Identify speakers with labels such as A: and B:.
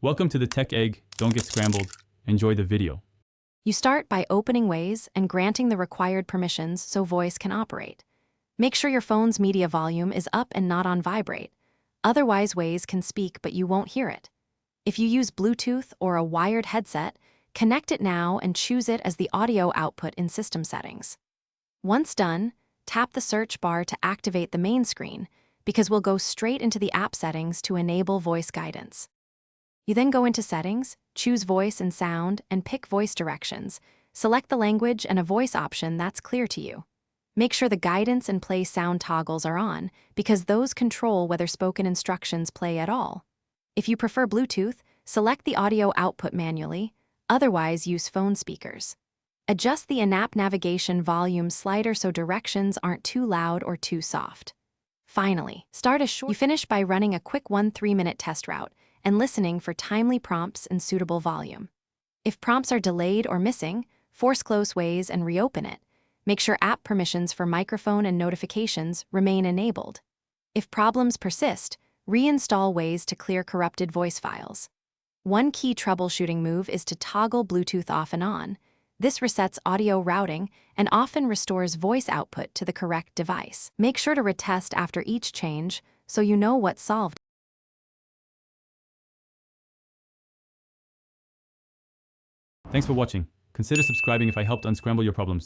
A: Welcome to the Tech Egg. Don't get scrambled. Enjoy the video.
B: You start by opening Waze and granting the required permissions so voice can operate. Make sure your phone's media volume is up and not on vibrate. Otherwise, Waze can speak but you won't hear it. If you use Bluetooth or a wired headset, connect it now and choose it as the audio output in system settings. Once done, tap the search bar to activate the main screen because we'll go straight into the app settings to enable voice guidance. You then go into Settings, choose Voice and Sound, and pick Voice Directions. Select the language and a voice option that's clear to you. Make sure the guidance and play sound toggles are on, because those control whether spoken instructions play at all. If you prefer Bluetooth, select the audio output manually, otherwise use phone speakers. Adjust the in-app navigation volume slider so directions aren't too loud or too soft. Finally, you finish by running a quick 3-minute test route and listening for timely prompts and suitable volume. If prompts are delayed or missing, force close Waze and reopen it. Make sure app permissions for microphone and notifications remain enabled. If problems persist, reinstall Waze to clear corrupted voice files. One key troubleshooting move is to toggle Bluetooth off and on. This resets audio routing and often restores voice output to the correct device. Make sure to retest after each change so you know what's solved.
A: Thanks for watching. Consider subscribing if I helped unscramble your problems.